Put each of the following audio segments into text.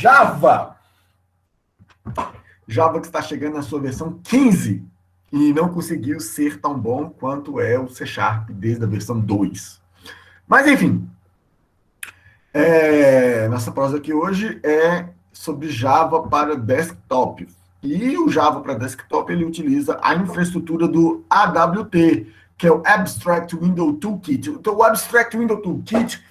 Java. Java que está chegando na sua versão 15 e não conseguiu ser tão bom quanto é o C Sharp desde a versão 2. Mas, enfim, nossa prosa aqui hoje é sobre Java para desktop. E o Java para desktop, ele utiliza a infraestrutura do AWT, que é o Abstract Window Toolkit. Então, o Abstract Window Toolkit,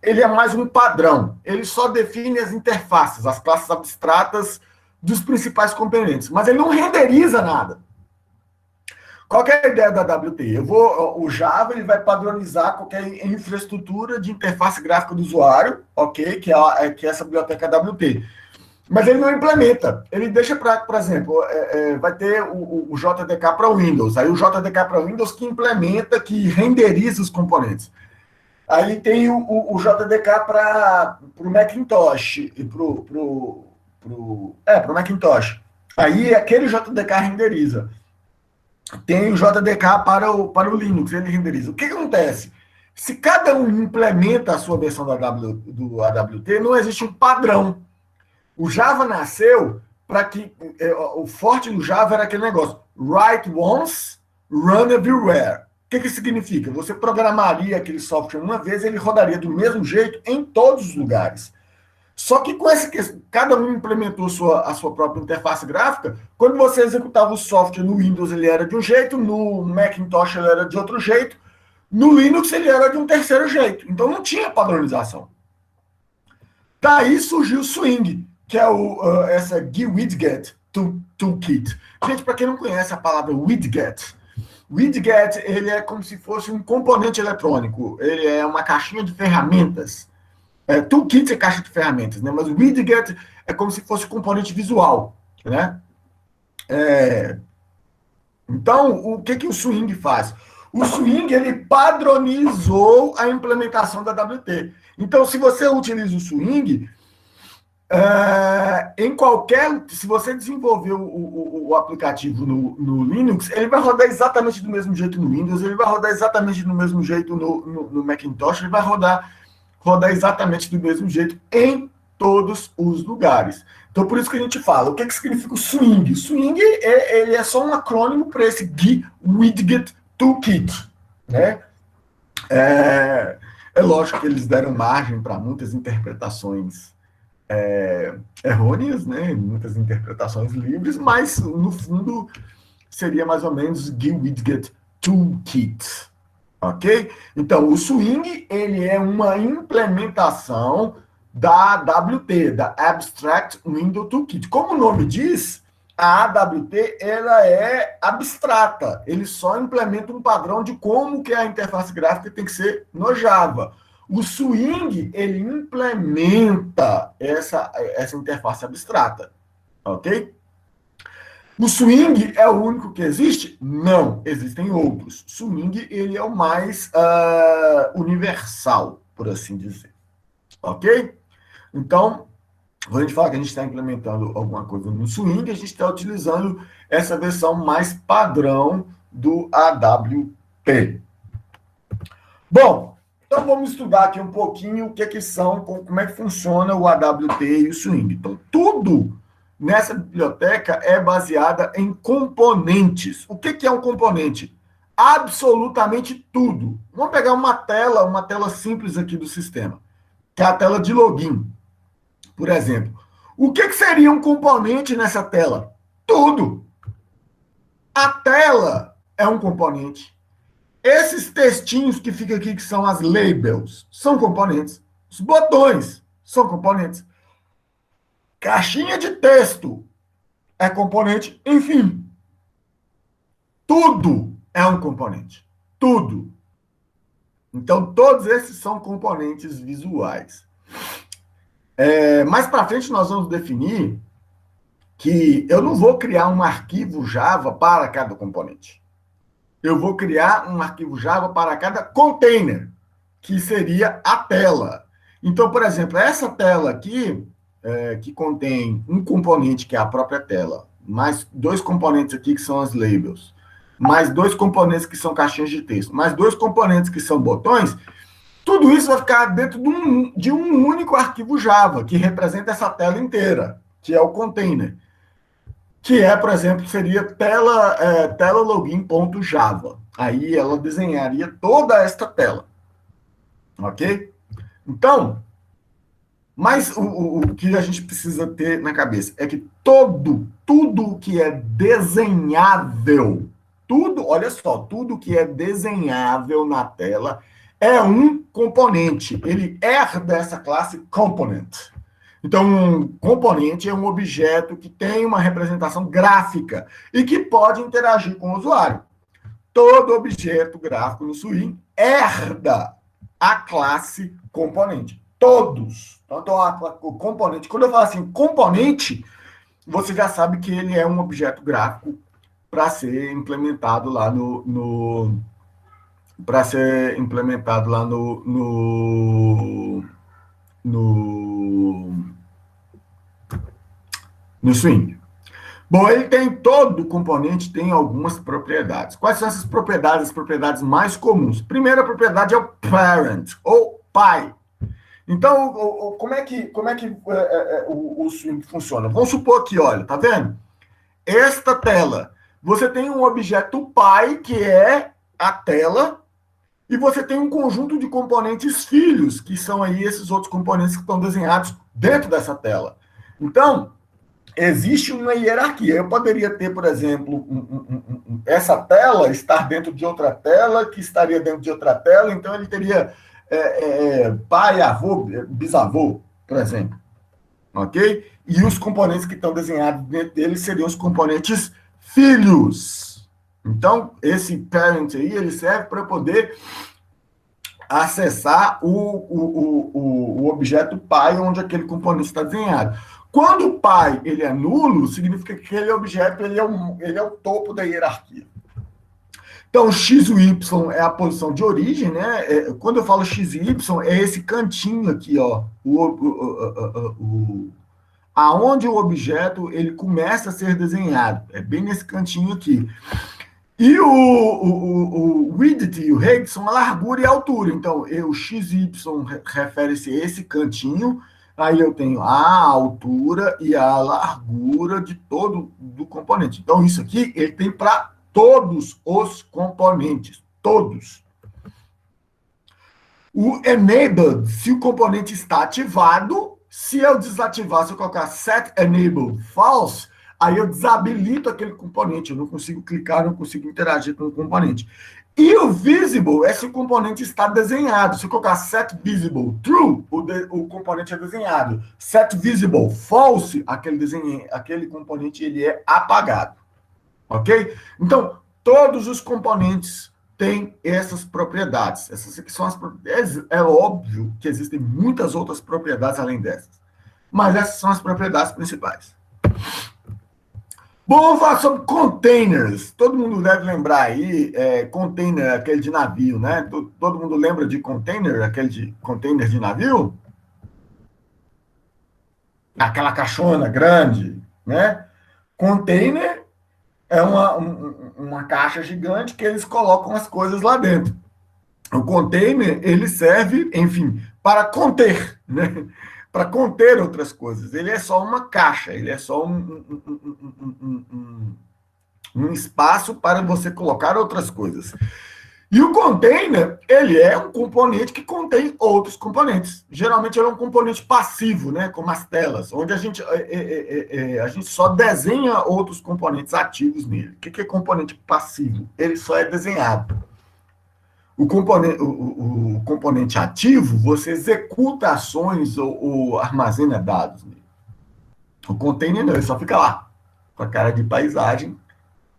ele é mais um padrão. Ele só define as interfaces, as classes abstratas dos principais componentes, mas ele não renderiza nada. Qual que é a ideia da AWT? O Java ele vai padronizar qualquer infraestrutura de interface gráfica do usuário, ok? Que é essa biblioteca AWT. Mas ele não implementa. Ele deixa para, por exemplo, vai ter o JDK para Windows. Aí o JDK para Windows que implementa, que renderiza os componentes. Aí tem o JDK para o Macintosh e para o Macintosh. Aí aquele JDK renderiza. Tem o JDK para o Linux, ele renderiza. O que acontece? Se cada um implementa a sua versão do AWT, não existe um padrão. O Java nasceu para que... o forte do Java era aquele negócio. Write once, run everywhere. O que significa? Você programaria aquele software uma vez, ele rodaria do mesmo jeito em todos os lugares. Só que com cada um implementou a sua própria interface gráfica. Quando você executava o software no Windows, ele era de um jeito, no Macintosh ele era de outro jeito, no Linux ele era de um terceiro jeito. Então não tinha padronização. Daí surgiu o Swing, que é essa GWidget Toolkit. Gente, para quem não conhece a palavra widget, widget ele é como se fosse um componente eletrônico. Ele é uma caixinha de ferramentas. Toolkit é caixa de ferramentas, né? Mas o widget é como se fosse componente visual, né? Então, o que o Swing faz? O Swing, ele padronizou a implementação da AWT. Então, se você utiliza o Swing, se você desenvolver o aplicativo no Linux, ele vai rodar exatamente do mesmo jeito no Windows, ele vai rodar exatamente do mesmo jeito no Macintosh, ele vai rodar exatamente do mesmo jeito em todos os lugares. Então, por isso que a gente fala, o que significa o Swing? O Swing ele é só um acrônimo para esse GWidget Toolkit, né? É lógico que eles deram margem para muitas interpretações errôneas, né? Muitas interpretações livres, mas, no fundo, seria mais ou menos GWidget Toolkit. Ok? Então, o Swing, ele é uma implementação da AWT, da Abstract Window Toolkit. Como o nome diz, a AWT, ela é abstrata. Ele só implementa um padrão de como que a interface gráfica tem que ser no Java. O Swing, ele implementa essa interface abstrata. Ok? O Swing é o único que existe? Não, existem outros. Swing, ele é o mais universal, por assim dizer. Ok? Então, quando a gente fala que a gente está implementando alguma coisa no Swing, a gente está utilizando essa versão mais padrão do AWT. Bom, então vamos estudar aqui um pouquinho o que são, como é que funciona o AWT e o Swing. Então, tudo nessa biblioteca é baseada em componentes. O que é um componente? Absolutamente tudo. Vamos pegar uma tela simples aqui do sistema, que é a tela de login, por exemplo. O que seria um componente nessa tela? Tudo. A tela é um componente. Esses textinhos que ficam aqui, que são as labels, são componentes. Os botões são componentes. Caixinha de texto é componente, enfim. Tudo é um componente. Tudo. Então, todos esses são componentes visuais. Mais para frente, nós vamos definir que eu não vou criar um arquivo Java para cada componente. Eu vou criar um arquivo Java para cada container, que seria a tela. Então, por exemplo, essa tela aqui, que contém um componente, que é a própria tela, mais dois componentes aqui, que são as labels, mais dois componentes que são caixinhas de texto, mais dois componentes que são botões, Tudo isso vai ficar dentro de um único arquivo Java, que representa essa tela inteira, que é o container. Que é, por exemplo, seria tela login.java. Aí ela desenharia toda esta tela. Ok? Então, mas o que a gente precisa ter na cabeça é que tudo que é desenhável, olha só, tudo que é desenhável na tela é um componente. Ele herda essa classe component. Então, um componente é um objeto que tem uma representação gráfica e que pode interagir com o usuário. Todo objeto gráfico no Swing herda a classe componente. Todos. Então, o componente. Quando eu falo assim, componente, você já sabe que ele é um objeto gráfico para ser implementado lá no Swing. Bom, ele tem todo componente, tem algumas propriedades. Quais são essas propriedades? As propriedades mais comuns. Primeira propriedade é o parent, ou pai. Então, como é que o Swing funciona? Vamos supor aqui, olha, tá vendo? Esta tela, você tem um objeto pai, que é a tela, e você tem um conjunto de componentes filhos, que são aí esses outros componentes que estão desenhados dentro dessa tela. Então, existe uma hierarquia. Eu poderia ter, por exemplo, essa tela estar dentro de outra tela, que estaria dentro de outra tela, então ele teria pai, avô, bisavô, por exemplo. Ok? E os componentes que estão desenhados dentro dele seriam os componentes filhos. Então, esse parent aí, ele serve para poder acessar o objeto pai, onde aquele componente está desenhado. Quando o pai ele é nulo, significa que aquele objeto ele é o topo da hierarquia. Então, x e y é a posição de origem, né? Quando eu falo x e y, é esse cantinho aqui, ó, aonde o objeto ele começa a ser desenhado. É bem nesse cantinho aqui. E o width e o height são a largura e a altura. Então, o x e y refere-se a esse cantinho. Aí eu tenho a altura e a largura de todo do componente. Então, isso aqui ele tem para todos os componentes. Todos. O enabled, se o componente está ativado, se eu desativar, se eu colocar set enabled false, aí eu desabilito aquele componente. Eu não consigo clicar, não consigo interagir com o componente. E o visible é se o componente está desenhado. Se eu colocar set visible true, o componente é desenhado. Set visible false, aquele componente ele é apagado. Ok? Então, todos os componentes têm essas propriedades. Essas aqui são as propriedades. É óbvio que existem muitas outras propriedades além dessas. Mas essas são as propriedades principais. Bom, vamos falar sobre containers. Todo mundo deve lembrar aí, container, aquele de navio, né? Todo mundo lembra de container, aquele de container de navio? Aquela caixona grande, né? Container é uma caixa gigante que eles colocam as coisas lá dentro. O container, ele serve, enfim, para conter, né? Para conter outras coisas. Ele é só uma caixa, ele é só um espaço para você colocar outras coisas. E o container, ele é um componente que contém outros componentes. Geralmente ele é um componente passivo, né, como as telas, onde a gente só desenha outros componentes ativos nele. O que é componente passivo? Ele só é desenhado. O componente ativo, você executa ações ou armazena dados nele. O container não, ele só fica lá, com a cara de paisagem,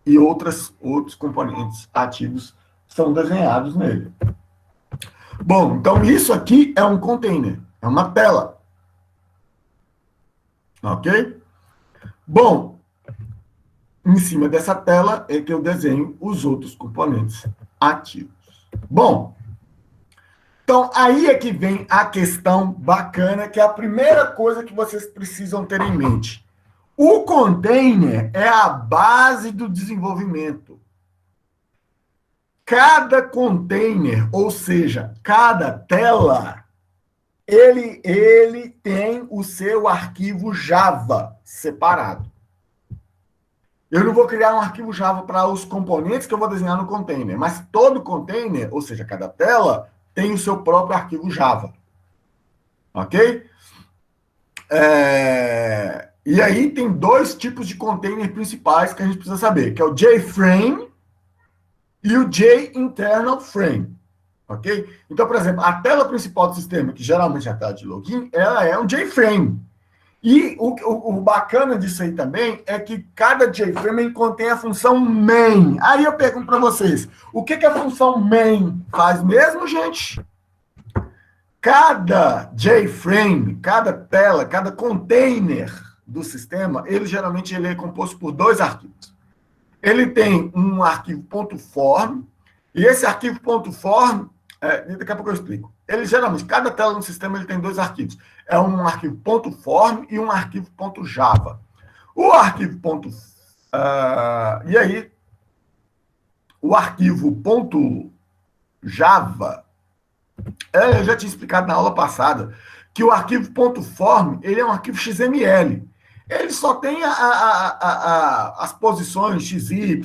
e outros componentes ativos são desenhados nele. Bom, então isso aqui é um container, é uma tela. Ok? Bom, em cima dessa tela é que eu desenho os outros componentes ativos. Bom, então aí é que vem a questão bacana, que é a primeira coisa que vocês precisam ter em mente. O container é a base do desenvolvimento. cada container, ou seja, cada tela, ele tem o seu arquivo Java separado. Eu não vou criar um arquivo Java para os componentes que eu vou desenhar no container, mas todo container, ou seja, cada tela, tem o seu próprio arquivo Java. Ok? E aí tem dois tipos de container principais que a gente precisa saber, que é o JFrame e o JInternal Frame. Ok? Então, por exemplo, a tela principal do sistema, que geralmente é a tela de login, ela é um JFrame. E o bacana disso aí também é que cada JFrame contém a função main. Aí eu pergunto para vocês, o que a função main faz mesmo, gente? Cada JFrame, cada tela, cada container do sistema, ele geralmente é composto por dois arquivos. Ele tem um arquivo .form, e esse arquivo .form, daqui a pouco eu explico. Ele geralmente, cada tela no sistema ele tem dois arquivos. É um arquivo .form e um arquivo .java. O arquivo e aí, o arquivo .java, eu já tinha explicado na aula passada, que o arquivo .form, ele é um arquivo XML. Ele só tem as posições XY,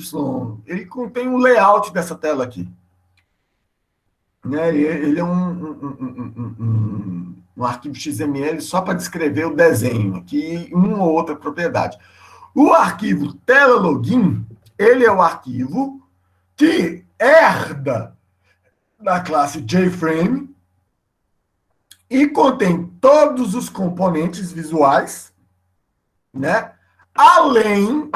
ele contém o layout dessa tela aqui. Né? Ele é um arquivo XML só para descrever o desenho aqui, uma ou outra propriedade. O arquivo tela login, ele é o arquivo que herda da classe JFrame e contém todos os componentes visuais, né? Além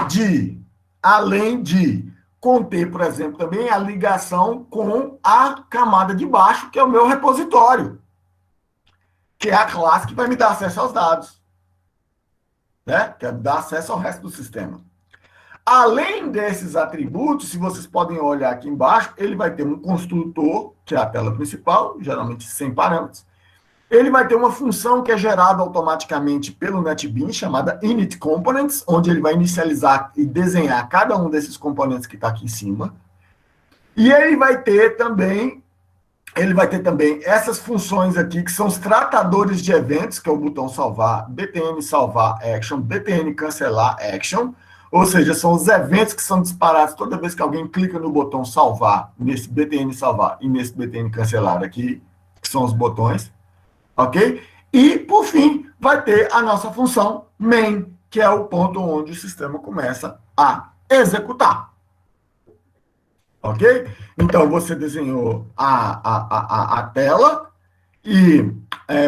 de conter, por exemplo, também a ligação com a camada de baixo, que é o meu repositório, que é a classe que vai me dar acesso aos dados, né? Que vai me dar acesso ao resto do sistema. Além desses atributos, se vocês podem olhar aqui embaixo, ele vai ter um construtor, que é a tela principal, geralmente sem parâmetros. Ele vai ter uma função que é gerada automaticamente pelo NetBeans, chamada initComponents, onde ele vai inicializar e desenhar cada um desses componentes que está aqui em cima. E ele vai ter também essas funções aqui, que são os tratadores de eventos, que é o botão salvar, BTN salvar action, BTN cancelar action, ou seja, são os eventos que são disparados toda vez que alguém clica no botão salvar, nesse BTN salvar e nesse BTN cancelar aqui, que são os botões. Ok? E, por fim, vai ter a nossa função main, que é o ponto onde o sistema começa a executar. Ok? Então, você desenhou a tela e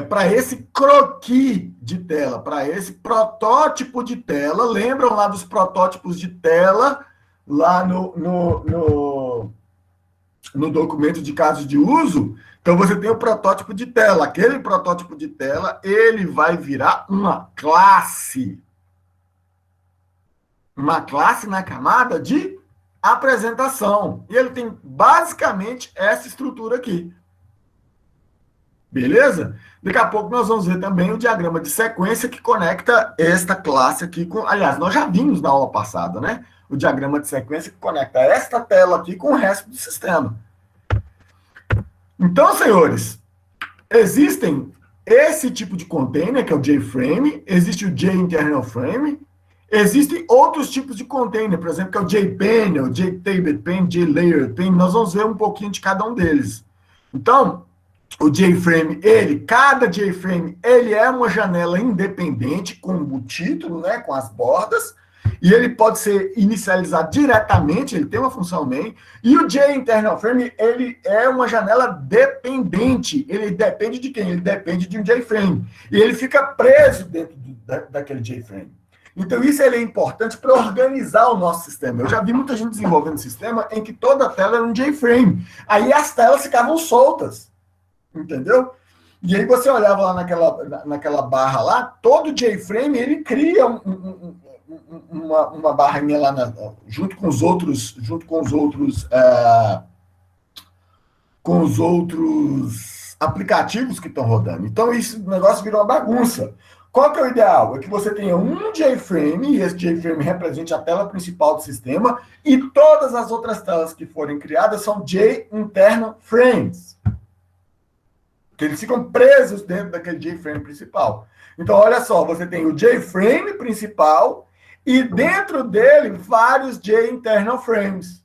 para esse croquis de tela, para esse protótipo de tela, lembram lá dos protótipos de tela lá no documento de casos de uso? Então, você tem o protótipo de tela. Aquele protótipo de tela, ele vai virar uma classe. Uma classe na camada de apresentação. E ele tem, basicamente, essa estrutura aqui. Beleza? Daqui a pouco nós vamos ver também o diagrama de sequência que conecta esta classe aqui com... Aliás, nós já vimos na aula passada, né? O diagrama de sequência que conecta esta tela aqui com o resto do sistema. Então, senhores, existem esse tipo de container, que é o JFrame, existe o JInternal Frame, existem outros tipos de container, por exemplo, que é o JPanel, JTablePane, JLayerPane, nós vamos ver um pouquinho de cada um deles. Então, o JFrame, cada JFrame, ele é uma janela independente com o título, né, com as bordas, e ele pode ser inicializado diretamente, ele tem uma função main, e o JInternal Frame, ele é uma janela dependente. Ele depende de quem? Ele depende de um JFrame. E ele fica preso dentro daquele JFrame. Então, isso é importante para organizar o nosso sistema. Eu já vi muita gente desenvolvendo sistema em que toda a tela era um JFrame. Aí as telas ficavam soltas. Entendeu? E aí você olhava lá naquela barra lá, todo JFrame, ele cria uma barrinha lá junto com os outros aplicativos que estão rodando. Então, o negócio virou uma bagunça. Qual que é o ideal? É que você tenha um JFrame, e esse JFrame represente a tela principal do sistema, e todas as outras telas que forem criadas são J-internal frames. Que eles ficam presos dentro daquele JFrame principal. Então, olha só, você tem o JFrame principal, e dentro dele, vários J-internal frames.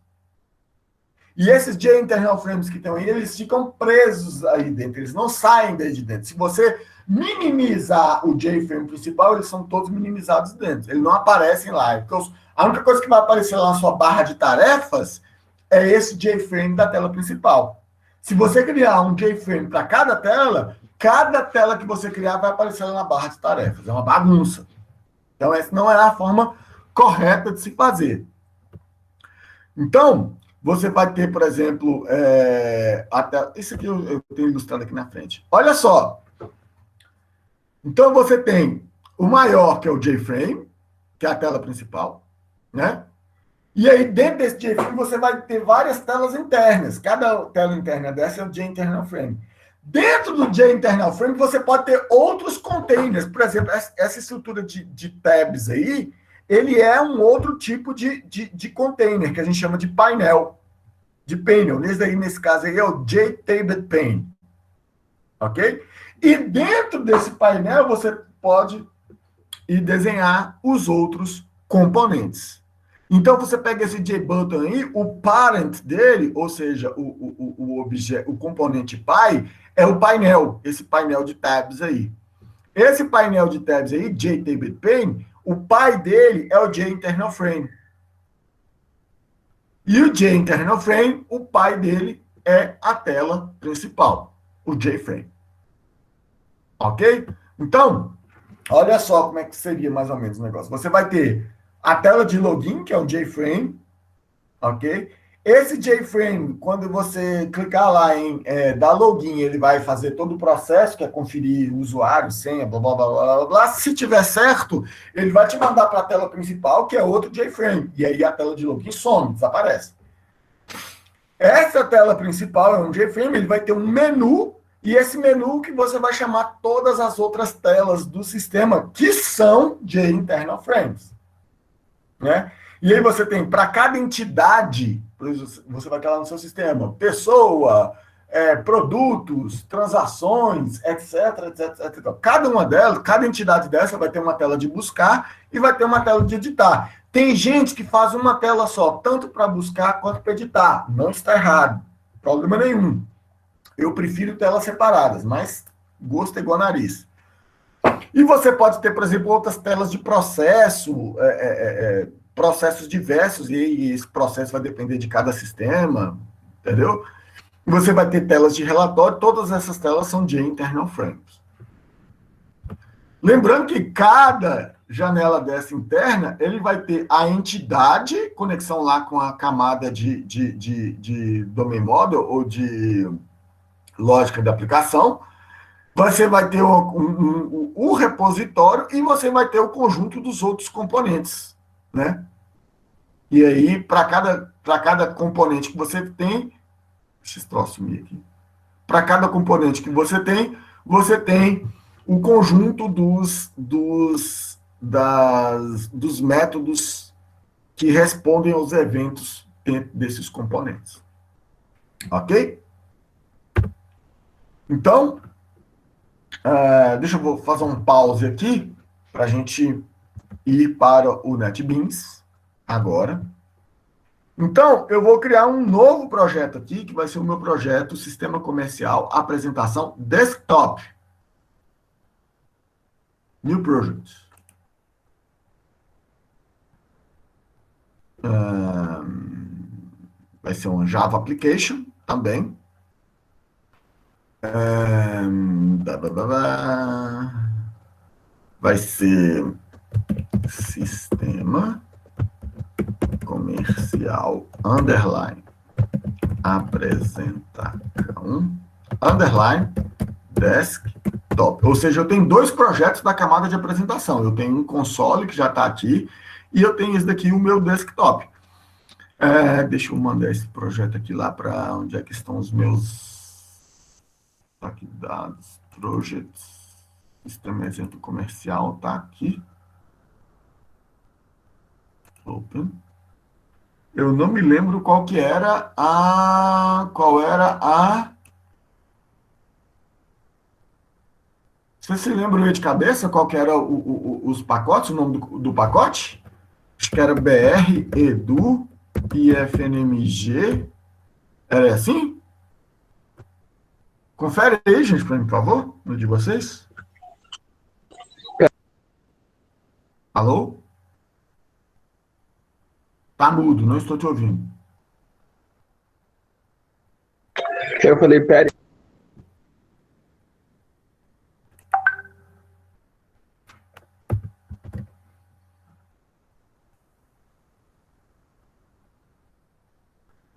E esses J-internal frames que estão aí, eles ficam presos aí dentro, eles não saem daí de dentro. Se você minimizar o J-frame principal, eles são todos minimizados dentro, eles não aparecem lá. Então, a única coisa que vai aparecer lá na sua barra de tarefas é esse J-frame da tela principal. Se você criar um J-frame para cada tela que você criar vai aparecer lá na barra de tarefas. É uma bagunça. Então, essa não é a forma correta de se fazer. Então, você vai ter, por exemplo, isso aqui eu tenho ilustrado aqui na frente. Olha só. Então, você tem o maior, que é o JFrame, que é a tela principal, né? E aí, dentro desse JFrame, você vai ter várias telas internas. Cada tela interna dessa é o J-internal frame. Dentro do J-internal frame, você pode ter outros containers. Por exemplo, essa estrutura de tabs aí, ele é um outro tipo de container, que a gente chama de painel. De panel. Nesse caso aí é o JTabbed pane. Ok? E dentro desse painel, você pode ir desenhar os outros componentes. Então, você pega esse JButton aí, o parent dele, ou seja, o componente pai, é o painel, esse painel de tabs aí. Esse painel de tabs aí, JTabbed pane, o pai dele é o J-internal frame. E o J-internal frame, o pai dele é a tela principal, o JFrame. Ok? Então, olha só como é que seria mais ou menos o negócio. Você vai ter a tela de login, que é o JFrame, ok? Esse JFrame, quando você clicar lá em dar login, ele vai fazer todo o processo, que é conferir o usuário, senha, blá, blá, blá, blá, blá, blá. Se tiver certo, ele vai te mandar para a tela principal, que é outro JFrame. E aí a tela de login some, desaparece. Essa tela principal é um JFrame, ele vai ter um menu, e esse menu que você vai chamar todas as outras telas do sistema, que são J-internal frames. Né? E aí você tem, para cada entidade, você vai ter lá no seu sistema, pessoa, produtos, transações, etc, etc, etc. Cada uma delas, cada entidade dessa vai ter uma tela de buscar e vai ter uma tela de editar. Tem gente que faz uma tela só, tanto para buscar quanto para editar. Não está errado, problema nenhum. Eu prefiro telas separadas, mas gosto é igual nariz. E você pode ter, por exemplo, outras telas de processo, processos diversos, e esse processo vai depender de cada sistema, entendeu? Você vai ter telas de relatório, todas essas telas são de internal frames. Lembrando que cada janela dessa interna, ele vai ter a entidade, conexão lá com a camada de domain model ou de lógica de aplicação. Você vai ter o repositório e você vai ter o conjunto dos outros componentes, né? E aí, para cada componente que você tem, deixa esse troço sumir aqui. Para cada componente que você tem o conjunto dos métodos que respondem aos eventos dentro desses componentes. Ok? Então, deixa eu fazer um pause aqui para a gente ir para o NetBeans agora. Então, eu vou criar um novo projeto aqui, que vai ser o meu projeto Sistema Comercial Apresentação Desktop. New Project. Vai ser um Java Application também. Vai ser Sistema Comercial underline apresentação underline desktop. Ou seja, eu tenho dois projetos da camada de apresentação. Eu tenho um console que já está aqui e eu tenho esse daqui, o meu desktop. Deixa eu mandar esse projeto aqui lá para onde é que estão os meus aqui, dados, projects. Sistema exemplo comercial tá aqui. Open. Eu não me lembro qual era a. Você se lembra aí de cabeça qual que era os pacotes, o nome do pacote? Acho que era BR, Edu, IFNMG. Era assim? Confere aí, gente, para mim, por favor, no de vocês. Alô? Tá mudo, não estou te ouvindo. Eu falei, pera.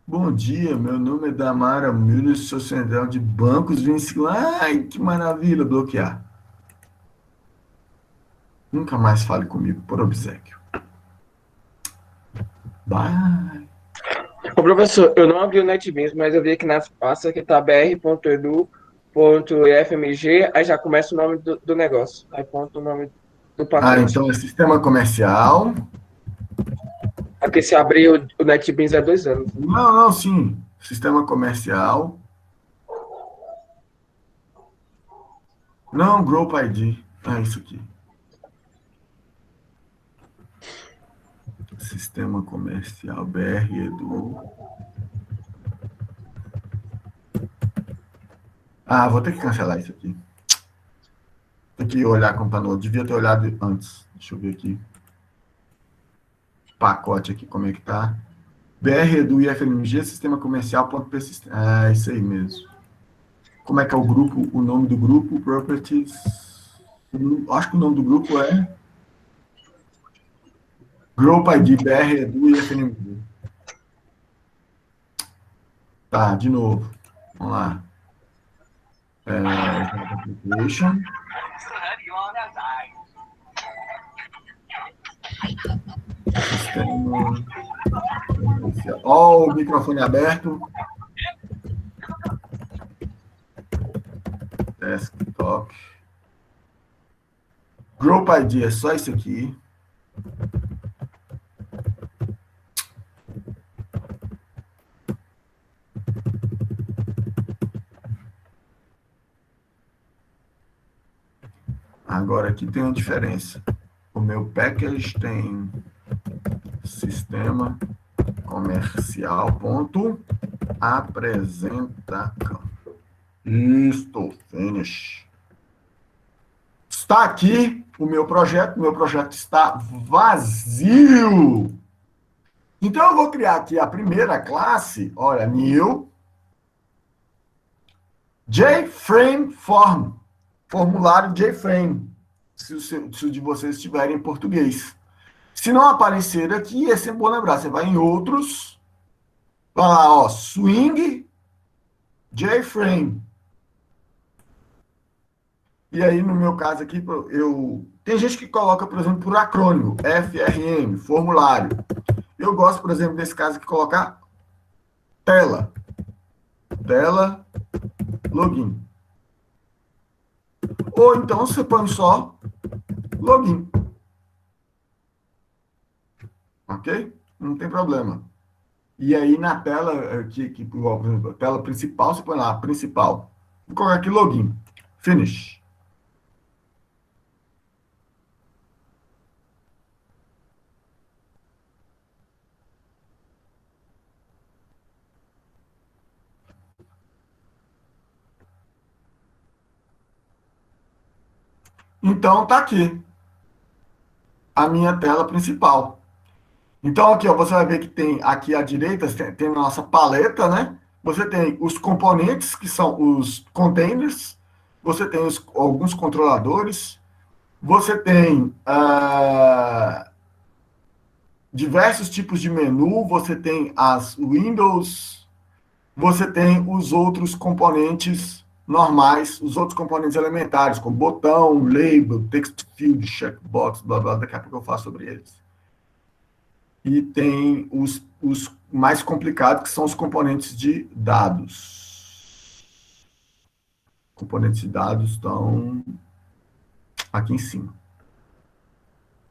Bom dia, meu nome é Damara Müller, sou central de bancos vinculares. Ai, que maravilha, bloquear. Nunca mais fale comigo, por obséquio. Bye. Ô, professor, eu não abri o NetBeans, mas eu vi aqui nas pastas que tá br.edu.ifmg, aí já começa o nome do negócio. Aí ponto o nome do Ah, pacote. então é sistema comercial. Aqui se abrir o NetBeans há 2 anos. Não, não, sim. Sistema comercial. Não, Group ID. É isso aqui. Sistema comercial BR Edu. Ah, vou ter que cancelar isso aqui. Tem que olhar como tá no outro. Devia ter olhado antes. Deixa eu ver aqui. Pacote aqui, como é que tá. BR Edu IFMG, sistema comercial.p. É isso aí mesmo. Como é que é o grupo? O nome do grupo? Properties. Acho que o nome do grupo é Group ID BR Edu IFMG. Tá, de novo. Vamos lá. Application. Sistema. Ó, o microfone aberto. Desktop. Group ID é só isso aqui. Agora aqui tem uma diferença. O meu package tem sistema comercial ponto apresentação. Isto, finish. Está aqui o meu projeto está vazio. Então eu vou criar aqui a primeira classe, olha, new JFrame Form, formulário JFrame, se o de vocês estiverem em português. Se não aparecer aqui, é sempre bom lembrar, você vai em outros, vai lá, ó, Swing JFrame. E aí, no meu caso aqui, tem gente que coloca, por exemplo, por acrônimo, FRM, formulário. Eu gosto, por exemplo, nesse caso aqui, colocar tela, login. Ou então você põe só login. Ok? Não tem problema. E aí na tela, por exemplo, a tela principal, você põe lá, principal. Vou colocar aqui login. Finish. Então tá aqui a minha tela principal. Então aqui, ó, você vai ver que tem aqui à direita, tem a nossa paleta, né? Você tem os componentes, que são os containers, você tem alguns controladores, você tem diversos tipos de menu, você tem as Windows, você tem os outros componentes normais, os outros componentes elementares, como botão, label, text field, checkbox, blá blá, daqui a pouco eu falo sobre eles. E tem os mais complicados, que são os componentes de dados. Componentes de dados estão aqui em cima.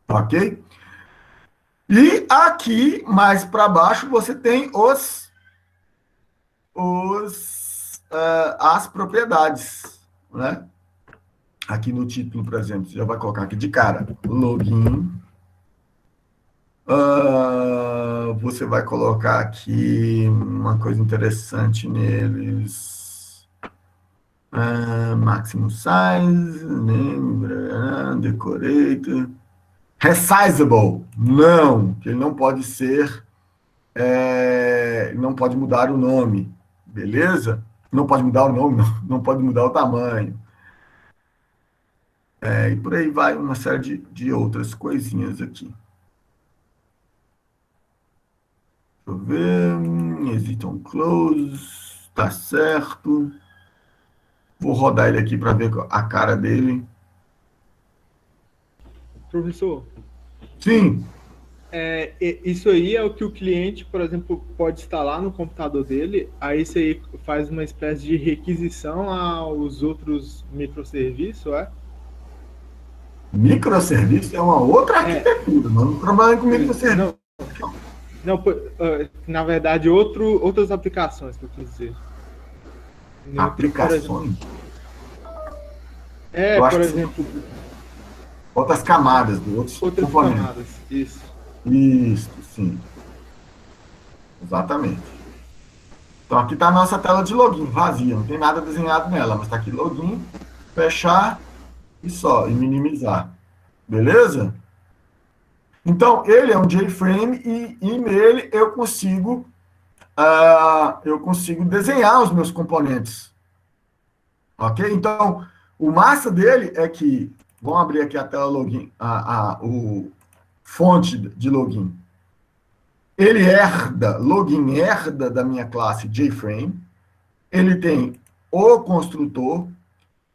Ok? E aqui, mais para baixo, você tem as propriedades, né? Aqui no título, por exemplo, você já vai colocar aqui de cara, login. Você vai colocar aqui uma coisa interessante neles. Maximum size, name, decorator. Resizable, não, que ele não pode ser, não pode mudar o nome, beleza? Não pode mudar o nome, não pode mudar o tamanho. E por aí vai uma série de outras coisinhas aqui. Deixa eu ver. Exit on close. Tá certo. Vou rodar ele aqui para ver a cara dele. Professor, Sim. isso aí é o que o cliente, por exemplo, pode instalar no computador dele, aí isso aí faz uma espécie de requisição aos outros microserviços, é? Microserviço é uma outra arquitetura. Nós não trabalhamos com microserviço. Não, na verdade, outras aplicações, que eu quis dizer. Aplicações? Por exemplo... Outras camadas, outros componentes. Camadas, isso. Isso, sim. Exatamente. Então, aqui está a nossa tela de login, vazia. Não tem nada desenhado nela, mas está aqui login, fechar e só, e minimizar. Beleza? Então, ele é um JFrame e nele eu consigo desenhar os meus componentes. Ok? Então, o massa dele é que, vamos abrir aqui a tela login, o fonte de login. Ele login herda da minha classe JFrame. Ele tem o construtor,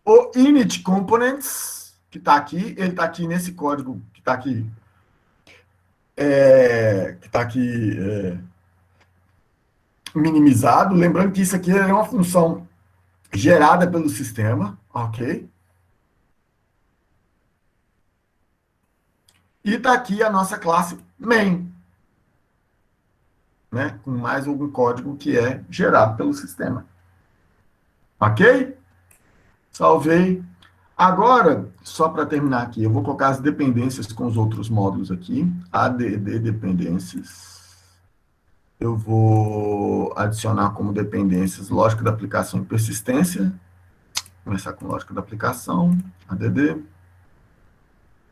o init components, que está aqui, ele está aqui nesse código que está aqui, minimizado. Lembrando que isso aqui é uma função gerada pelo sistema, ok? E está aqui a nossa classe main, né? Com mais algum código que é gerado pelo sistema. Ok? Salvei. Agora, só para terminar aqui, eu vou colocar as dependências com os outros módulos aqui. add dependências. Eu vou adicionar como dependências lógica da aplicação e persistência. Começar com lógica da aplicação, add.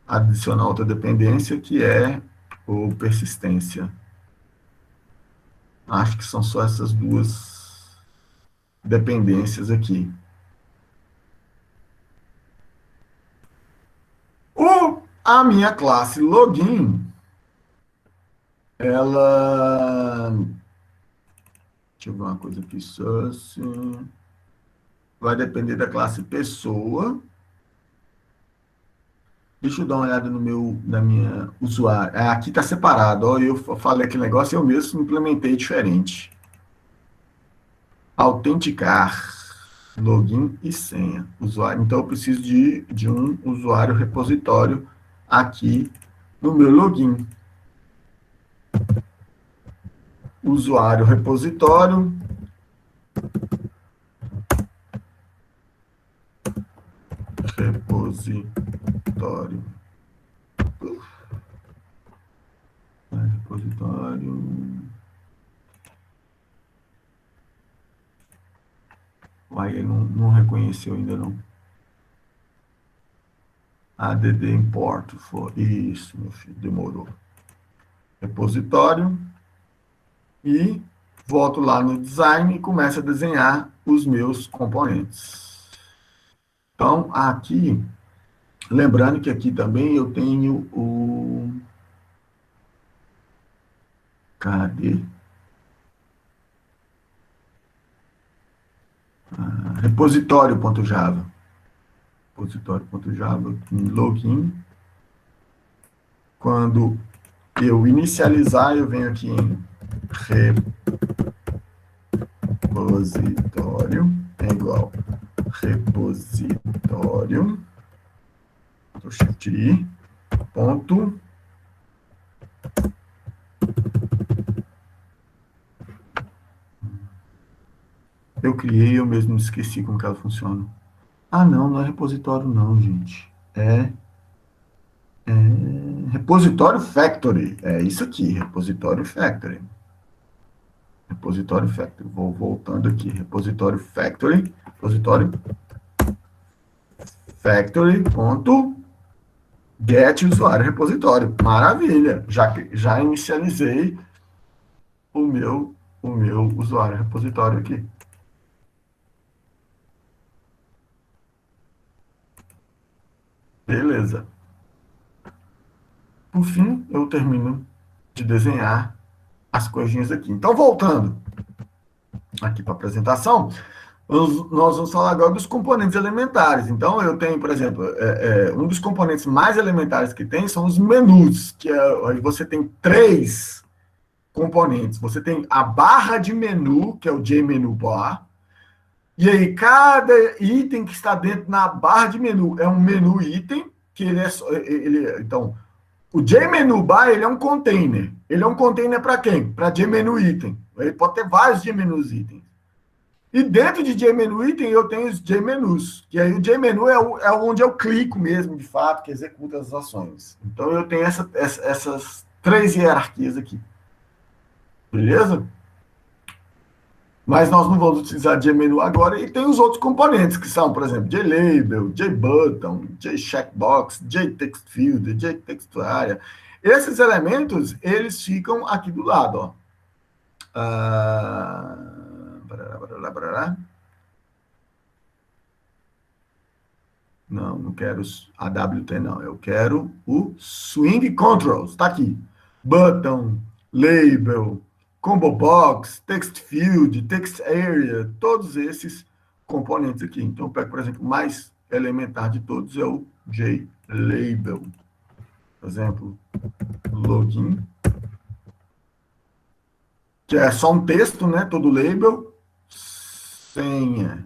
Adicionar outra dependência, que é o persistência. Acho que são só essas duas dependências aqui. A minha classe login, ela... Deixa eu ver uma coisa aqui, source. Vai depender da classe pessoa. Deixa eu dar uma olhada na minha usuário. Aqui está separado. Ó, eu falei aquele negócio e eu mesmo implementei diferente. Autenticar. Login e senha. Usuário. Então, eu preciso de um usuário repositório aqui no meu login. Usuário repositório. Repositório. Repositório. Aí ele não reconheceu ainda não. add import. Isso, meu filho, demorou. Repositório. E volto lá no design e começo a desenhar os meus componentes. Então, aqui, lembrando que aqui também eu tenho o... Cadê? Repositório.java. Repositório.java, login. Quando eu inicializar, eu venho aqui em repositório, é igual repositório, Shift I, ponto. Eu criei, eu mesmo esqueci como que ela funciona. Ah, não é repositório não, gente. É repositório factory. É isso aqui, repositório factory. Repositório factory. Vou voltando aqui. Repositório factory. Repositório factory. Ponto. Get usuário repositório. Maravilha. Já inicializei o meu usuário repositório aqui. Beleza. Por fim, eu termino de desenhar as coisinhas aqui. Então, voltando aqui para a apresentação, nós vamos falar agora dos componentes elementares. Então, eu tenho, por exemplo, um dos componentes mais elementares que tem são os menus, que aí você tem 3 componentes. Você tem a barra de menu, que é o JMenu bar, e aí cada item que está dentro na barra de menu é um menu item, que então, o JMenu bar, ele é um container. Ele é um container para quem? Para JMenu item. Ele pode ter vários JMenus itens. E dentro de JMenu item, eu tenho os JMenus. Que aí o JMenu é onde eu clico mesmo, de fato, que executa as ações. Então, eu tenho essas 3 hierarquias aqui. Beleza? Mas nós não vamos utilizar JMenu agora. E tem os outros componentes, que são, por exemplo, JLabel, JButton, JCheckbox, JTextField, JTextArea. Esses elementos, eles ficam aqui do lado, ó. Não quero AWT, não. Eu quero o Swing Controls. Está aqui. Button, Label, Combo Box, Text Field, Text Area, todos esses componentes aqui. Então, eu pego, por exemplo, o mais elementar de todos é o JLabel. Por exemplo, login, que é só um texto, né? Todo label, senha.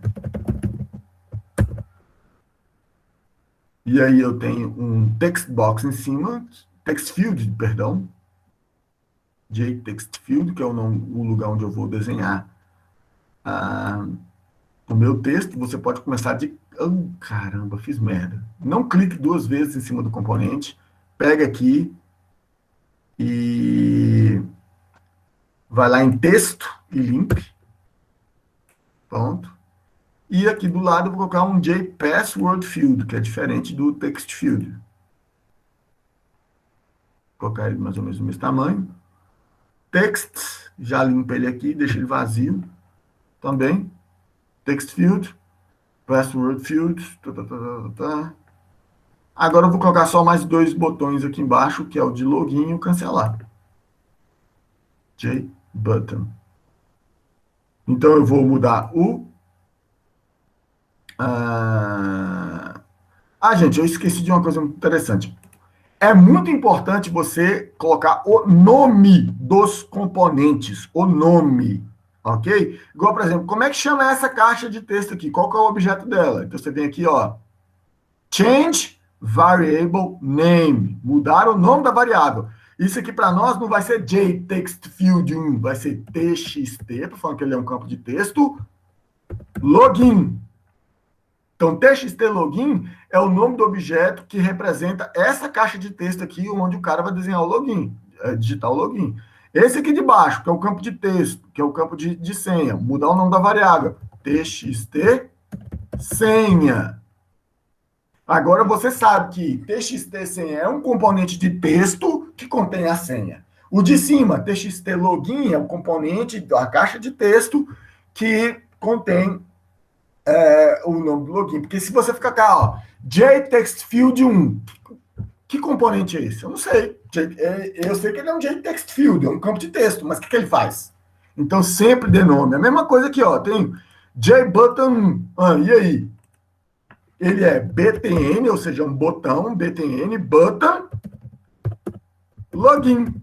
E aí eu tenho um text box em cima, text field, perdão, JTextField, que é o lugar onde eu vou desenhar o meu texto. Você pode começar de... Oh, caramba, fiz merda. Não clique 2 vezes em cima do componente. Pega aqui e vai lá em texto e limpe. Pronto. E aqui do lado eu vou colocar um JPassword Field, que é diferente do Text Field. Vou colocar ele mais ou menos do mesmo tamanho. Text, já limpa ele aqui, deixa ele vazio também. Text Field, Password Field. Agora eu vou colocar só mais 2 botões aqui embaixo, que é o de login e o cancelar. JButton. Então eu vou mudar o... gente, eu esqueci de uma coisa muito interessante. É muito importante você colocar o nome dos componentes, o nome, ok? Igual, por exemplo, como é que chama essa caixa de texto aqui? Qual que é o objeto dela? Então, você vem aqui, ó, change variable name, mudar o nome da variável. Isso aqui para nós não vai ser JTextField1, vai ser TXT, estou falando que ele é um campo de texto, login. Então, TXT login é o nome do objeto que representa essa caixa de texto aqui, onde o cara vai desenhar o login, digitar o login. Esse aqui de baixo, que é o campo de texto, que é o campo de senha, mudar o nome da variável, TXT senha. Agora você sabe que TXT senha é um componente de texto que contém a senha. O de cima, TXT login, é o componente da caixa de texto que contém o nome do login. Porque se você ficar cá, ó, JTextField1, que componente é esse? Eu não sei. Eu sei que ele é um JTextField, é um campo de texto, mas o que ele faz? Então, sempre dê nome. A mesma coisa aqui, ó, tem JButton1. E aí? Ele é BTN, ou seja, um botão, BTN, button, login.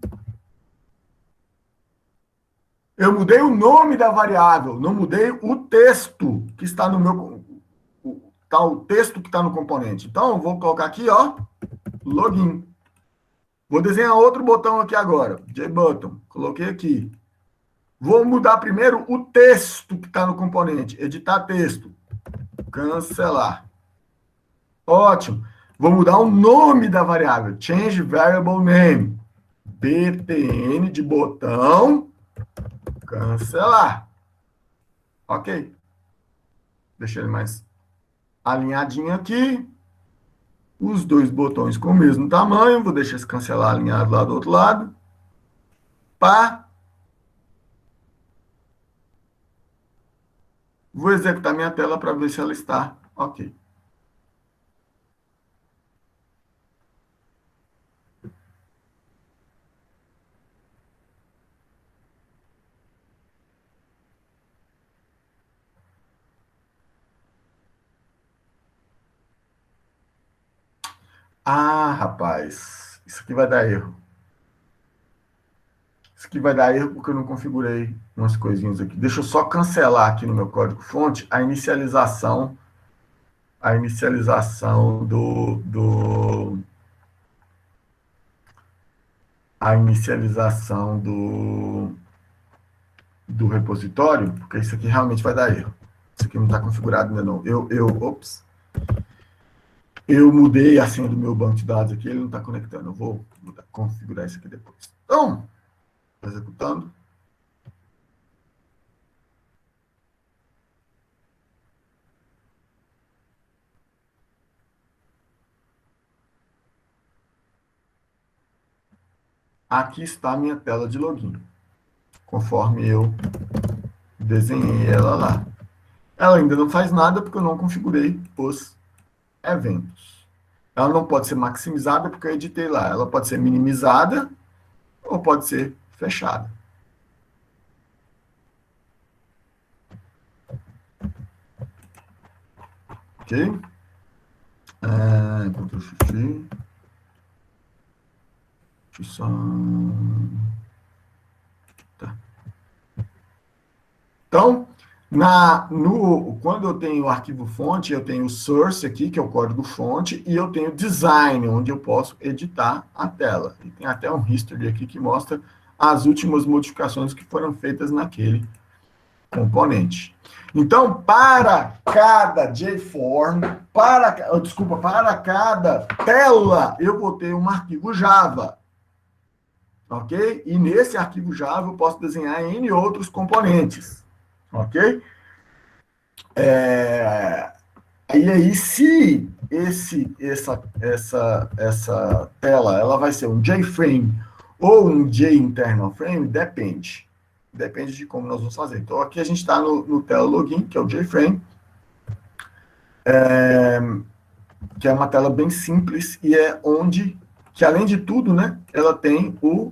Eu mudei o nome da variável, não mudei o texto que está no meu... o texto que está no componente. Então, eu vou colocar aqui, ó, login. Vou desenhar outro botão aqui agora. JButton. Coloquei aqui. Vou mudar primeiro o texto que está no componente. Editar texto. Cancelar. Ótimo. Vou mudar o nome da variável. Change variable name. btn de botão. Cancelar. Ok. Deixa ele mais alinhadinho aqui. Os dois botões com o mesmo tamanho. Vou deixar esse cancelar alinhado lá do outro lado. Pá. Vou executar minha tela para ver se ela está ok. Ah, rapaz, isso aqui vai dar erro. Isso aqui vai dar erro porque eu não configurei umas coisinhas aqui. Deixa eu só cancelar aqui no meu código-fonte a inicialização do repositório, porque isso aqui realmente vai dar erro. Isso aqui não está configurado ainda não. Eu mudei a senha do meu banco de dados aqui, ele não está conectando. Eu vou configurar isso aqui depois. Então, executando. Aqui está a minha tela de login, conforme eu desenhei ela lá. Ela ainda não faz nada porque eu não configurei os eventos. Ela não pode ser maximizada porque eu editei lá. Ela pode ser minimizada ou pode ser fechada. Ok? Ctrl Shift. Deixa eu só... Tá. Então, quando eu tenho o arquivo fonte, eu tenho o source aqui, que é o código fonte, e eu tenho design, onde eu posso editar a tela. E tem até um history aqui que mostra as últimas modificações que foram feitas naquele componente. Então, para cada JForm, para cada tela, eu vou ter um arquivo Java. Ok? E nesse arquivo Java eu posso desenhar N outros componentes. Ok? E aí, se essa tela ela vai ser um JFrame ou um JInternalFrame, depende. Depende de como nós vamos fazer. Então, aqui a gente está no tela login, que é o JFrame, que é uma tela bem simples e é onde, que além de tudo, né, ela tem o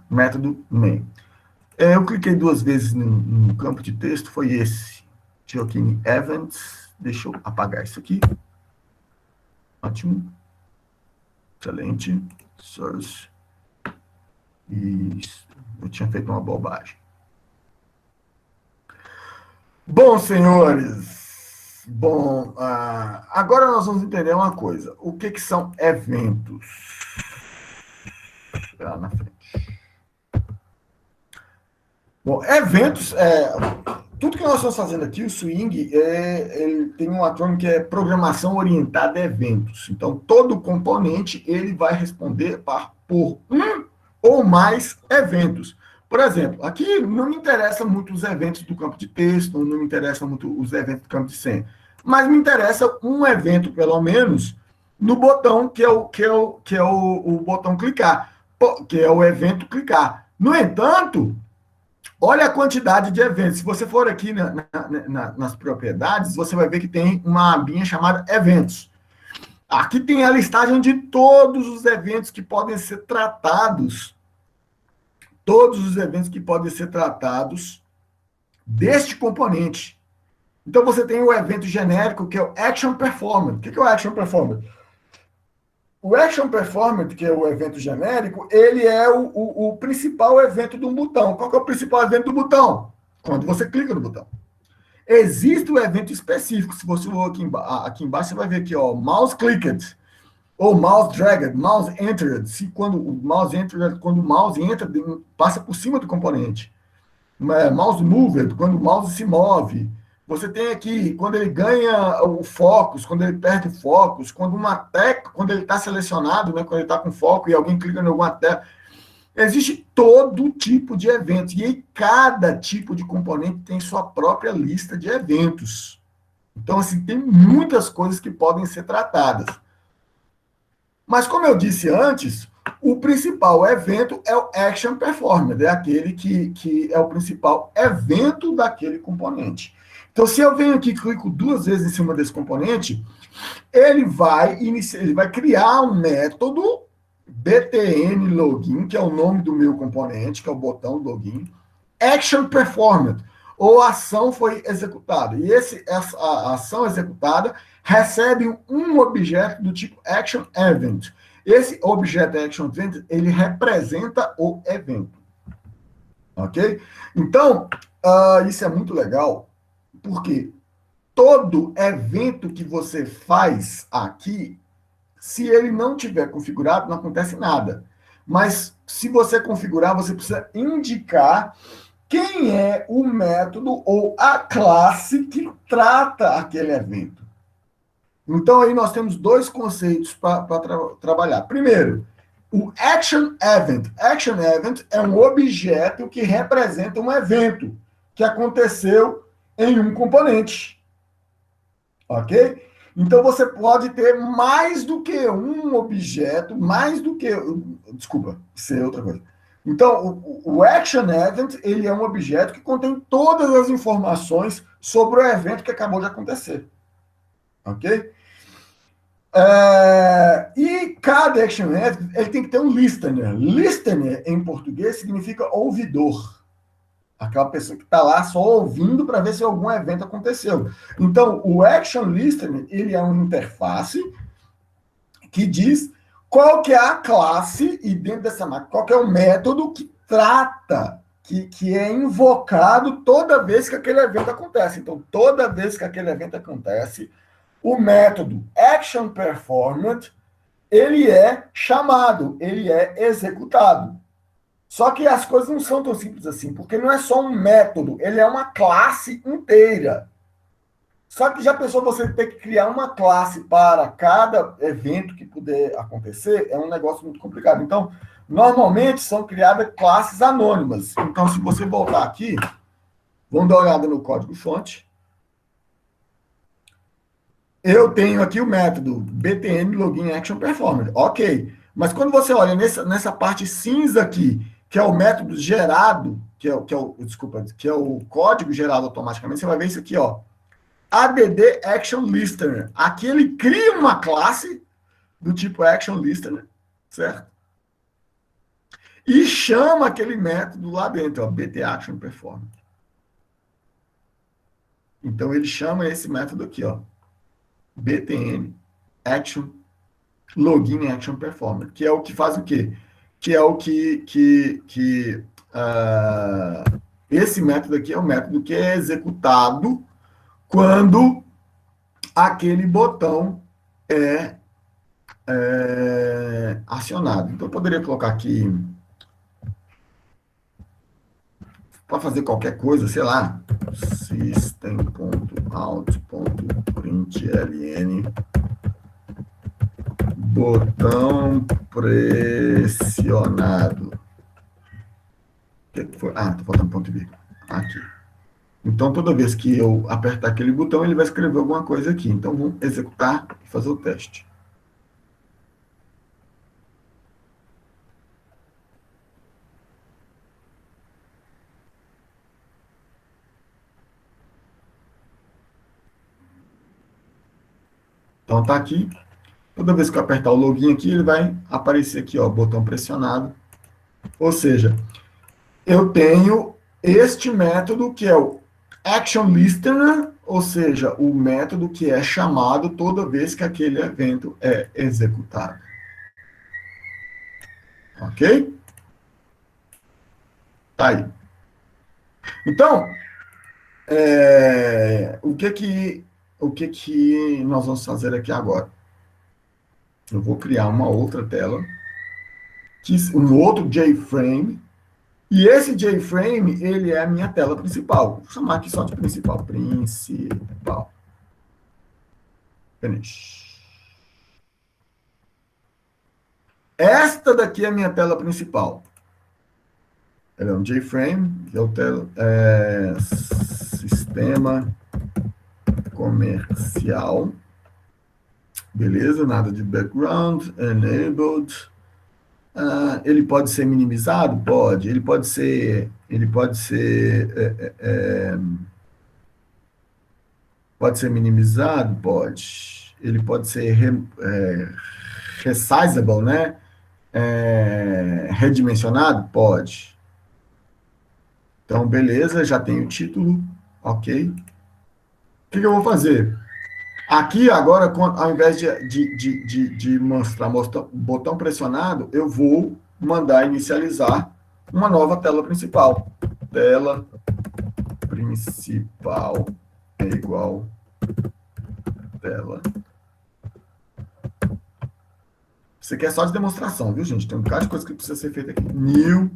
método main. Eu cliquei duas vezes no campo de texto, foi esse. Joaquim Evans. Deixa eu apagar isso aqui. Ótimo. Excelente. Source. Isso. Eu tinha feito uma bobagem. Bom, senhores. Bom, agora nós vamos entender uma coisa. O que são eventos? Lá na frente. Bom, eventos, tudo que nós estamos fazendo aqui, o Swing, ele tem um acrônimo que é Programação Orientada a Eventos. Então, todo componente, ele vai responder por um ou mais eventos. Por exemplo, aqui não me interessa muito os eventos do campo de texto, não me interessa muito os eventos do campo de senha, mas me interessa um evento, pelo menos, no botão que é o botão clicar, que é o evento clicar. No entanto, olha a quantidade de eventos. Se você for aqui nas propriedades, você vai ver que tem uma abinha chamada eventos. Aqui tem a listagem de todos os eventos que podem ser tratados. Todos os eventos que podem ser tratados deste componente. Então, você tem o evento genérico, que é o Action Performance. O que é o Action Performance? O Action Performance, que é o evento genérico, ele é o principal evento de um botão. Qual que é o principal evento do botão? Quando você clica no botão. Existe o evento específico. Se você for aqui embaixo, você vai ver aqui, ó, mouse clicked, ou mouse dragged, mouse entered. Quando o mouse entra, passa por cima do componente. Mouse moved, quando o mouse se move. Você tem aqui, quando ele ganha o focus, quando ele perde o focus, quando ele está selecionado, né, quando ele está com foco e alguém clica em alguma tecla. Existe todo tipo de eventos. E aí, cada tipo de componente tem sua própria lista de eventos. Então, assim, tem muitas coisas que podem ser tratadas. Mas, como eu disse antes, o principal evento é o action performer, é aquele que é o principal evento daquele componente. Então, se eu venho aqui e clico 2 vezes em cima desse componente, ele vai criar um método btn login, que é o nome do meu componente, que é o botão login, action performed, ou ação foi executada. E a ação executada recebe um objeto do tipo action event. Esse objeto action event, ele representa o evento. Ok? Então, isso é muito legal, porque todo evento que você faz aqui, se ele não tiver configurado, não acontece nada. Mas, se você configurar, você precisa indicar quem é o método ou a classe que trata aquele evento. Então, aí nós temos 2 conceitos para trabalhar. Primeiro, o Action Event. Action Event é um objeto que representa um evento que aconteceu em um componente. Ok? Então, você pode ter mais do que um objeto, Desculpa, isso é outra coisa. Então, o Action Event, ele é um objeto que contém todas as informações sobre o evento que acabou de acontecer. Ok? E cada Action Event, ele tem que ter um listener. Listener, em português, significa ouvidor. Aquela pessoa que está lá só ouvindo para ver se algum evento aconteceu. Então, o Action Listener, ele é uma interface que diz qual que é a classe, e dentro dessa máquina, qual que é o método que trata, que é invocado toda vez que aquele evento acontece. Então, toda vez que aquele evento acontece, o método Action Performed, ele é chamado, ele é executado. Só que as coisas não são tão simples assim, porque não é só um método, ele é uma classe inteira. Só que já pensou você ter que criar uma classe para cada evento que puder acontecer? É um negócio muito complicado. Então, normalmente são criadas classes anônimas. Então, se você voltar aqui, vamos dar uma olhada no código-fonte. Eu tenho aqui o método btn login action performance. Ok. Mas quando você olha nessa parte cinza aqui, que é o método gerado, que é o código gerado automaticamente, você vai ver isso aqui, ó. add action listener. Aqui ele cria uma classe do tipo action listener, certo? E chama aquele método lá dentro, ó, bt action performance. Então ele chama esse método aqui, ó, btn action login action performance, que é o que faz o quê? Que é o esse método aqui é o método que é executado quando aquele botão é acionado. Então, eu poderia colocar aqui, para fazer qualquer coisa, sei lá, system.out.println botão pressionado. O que foi? Tô faltando ponto e vírgula. Aqui. Então, toda vez que eu apertar aquele botão, ele vai escrever alguma coisa aqui. Então, vamos executar e fazer o teste. Então, tá aqui. Toda vez que eu apertar o login aqui, ele vai aparecer aqui, ó, botão pressionado. Ou seja, eu tenho este método que é o Action Listener, ou seja, o método que é chamado toda vez que aquele evento é executado. Ok? Tá aí. Então, O que que nós vamos fazer aqui agora? Eu vou criar uma outra tela, um outro JFrame, e esse JFrame, ele é a minha tela principal. Vou chamar aqui só de principal. Principal. Finish. Esta daqui é a minha tela principal. Ela é um JFrame, que é o sistema comercial. Beleza, nada de background, enabled. Ele pode ser minimizado? Pode. Ele pode ser minimizado? Pode. Ele pode ser resizable, né? Redimensionado? Pode. Então, beleza, já tem o título, ok. O que eu vou fazer? Aqui, agora, ao invés de mostrar botão pressionado, eu vou mandar inicializar uma nova tela principal. Tela principal é igual tela. Isso aqui é só de demonstração, viu, gente? Tem um bocado de coisa que precisa ser feita aqui. New.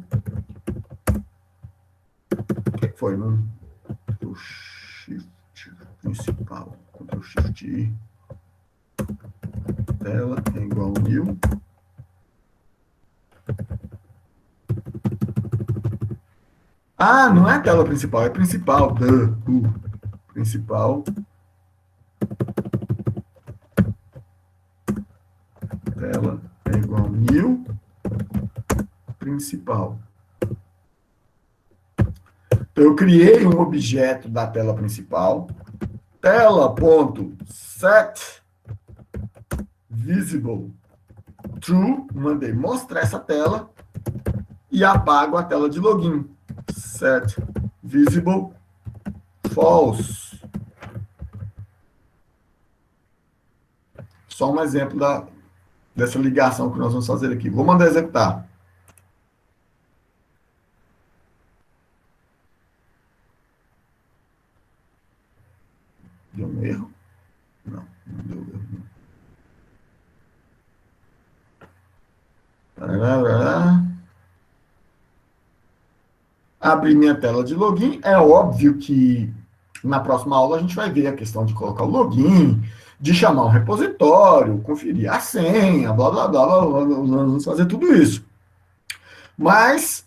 O que foi? Ctrl Shift principal. Ctrl Shift I. Tela é igual new. Não é tela principal, é principal. Principal. Tela é igual new. Principal. Então, eu criei um objeto da tela principal. Tela.setVisible true, mandei mostrar essa tela e apago a tela de login. Set visible false. Só um exemplo dessa ligação que nós vamos fazer aqui. Vou mandar executar. Deu um erro? Não deu erro. Abri minha tela de login. É óbvio que na próxima aula a gente vai ver a questão de colocar o login, de chamar um repositório, conferir a senha, blá, blá, blá, blá, blá, vamos fazer tudo isso. Mas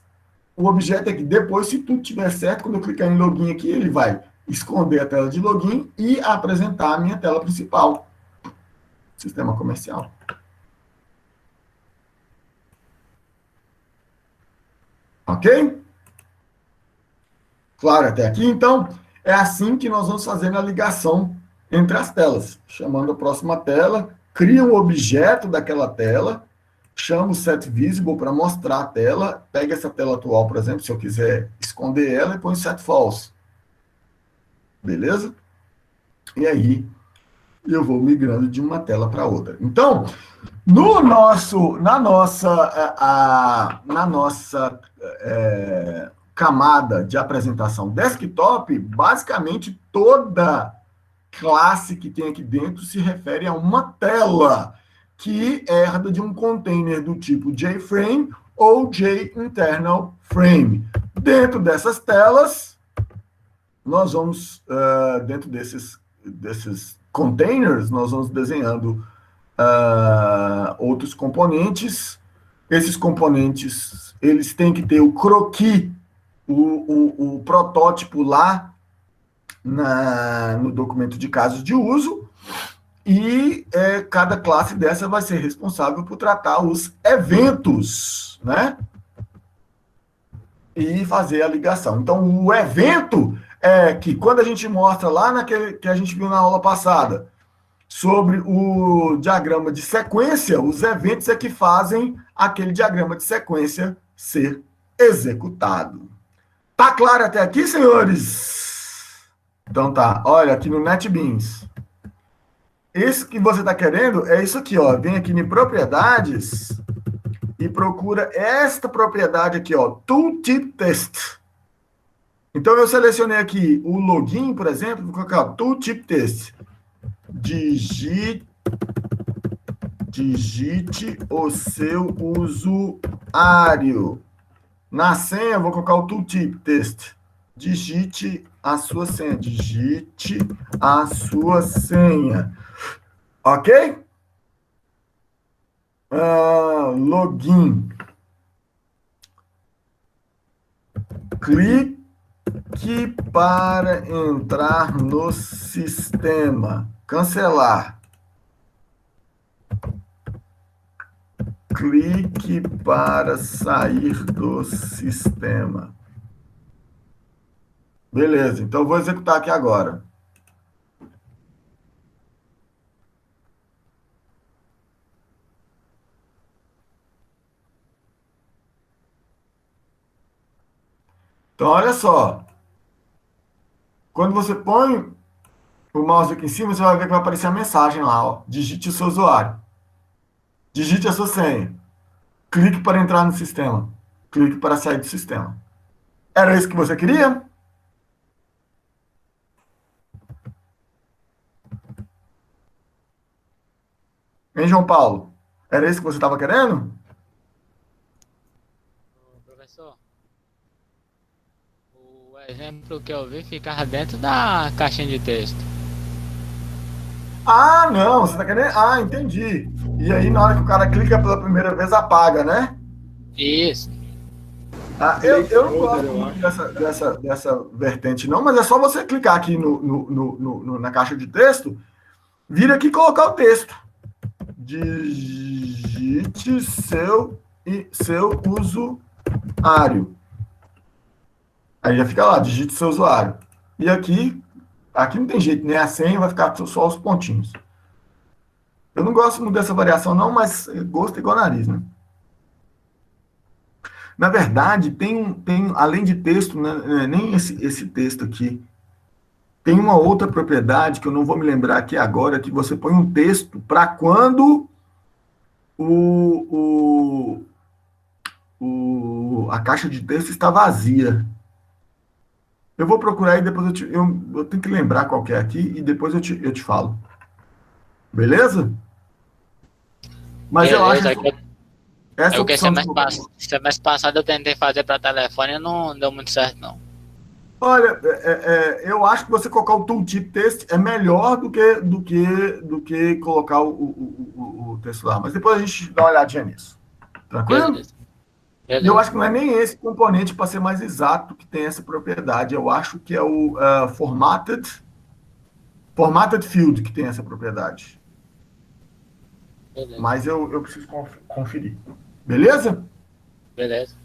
o objeto é que depois, se tudo estiver certo, quando eu clicar em login aqui, ele vai esconder a tela de login e apresentar a minha tela principal. Sistema comercial. Ok? Claro até aqui? Então, é assim que nós vamos fazer a ligação entre as telas. Chamando a próxima tela, cria um objeto daquela tela, chama o setVisible para mostrar a tela, pega essa tela atual, por exemplo, se eu quiser esconder ela, e põe setFalse. Beleza? E aí, eu vou migrando de uma tela para outra. Então, na nossa camada de apresentação desktop, basicamente toda classe que tem aqui dentro se refere a uma tela que herda de um container do tipo JFrame ou JInternalFrame. Dentro dessas telas, nós vamos, dentro desses containers, nós vamos desenhando outros componentes. Esses componentes, eles têm que ter o croquis, o protótipo lá no documento de casos de uso, e cada classe dessa vai ser responsável por tratar os eventos, né? E fazer a ligação. Então, o evento é que quando a gente mostra lá naquele que a gente viu na aula passada, sobre o diagrama de sequência, os eventos é que fazem aquele diagrama de sequência ser executado. Tá claro até aqui, senhores? Então tá, olha, aqui no NetBeans. Esse que você está querendo é isso aqui, ó. Vem aqui em propriedades e procura esta propriedade aqui, ó, Tooltip Test. Então, eu selecionei aqui o login, por exemplo, vou colocar tooltip test. Digite o seu usuário. Na senha, eu vou colocar o tooltip test. Digite a sua senha. Digite a sua senha. Ok? Login. Clique para entrar no sistema. Cancelar. Clique para sair do sistema. Beleza, então eu vou executar aqui agora. Então, olha só. Quando você põe o mouse aqui em cima, você vai ver que vai aparecer a mensagem lá, ó. Digite o seu usuário. Digite a sua senha. Clique para entrar no sistema. Clique para sair do sistema. Era isso que você queria? Hein, João Paulo? Era isso que você estava querendo? Professor, o exemplo que eu vi ficava dentro da caixinha de texto. Ah, não, você está querendo... Ah, entendi. E aí, na hora que o cara clica pela primeira vez, apaga, né? Isso. Ah, eu não gosto muito dessa vertente, não, mas é só você clicar aqui na caixa de texto, vir aqui e colocar o texto. Digite seu usuário. Aí já fica lá, digite seu usuário. E aqui não tem jeito, né? A senha vai ficar só os pontinhos. Eu não gosto muito dessa variação, não, mas gosto é igual nariz, né? Na verdade, tem além de texto, né, nem esse texto aqui. Tem uma outra propriedade que eu não vou me lembrar aqui agora, que você põe um texto para quando a caixa de texto está vazia. Eu vou procurar e depois eu tenho que lembrar qual que é aqui e depois eu te falo. Beleza? Mas eu acho que essa Porque opção semestre passado eu tentei fazer para telefone e não deu muito certo, não. Olha, eu acho que você colocar o tooltip test é melhor do que colocar o texto lá. Mas depois a gente dá uma olhadinha nisso. Tranquilo? Beleza. E eu acho que não é nem esse componente, para ser mais exato, que tem essa propriedade. Eu acho que é o formatted field que tem essa propriedade. Beleza. Mas eu preciso conferir. Beleza? Beleza.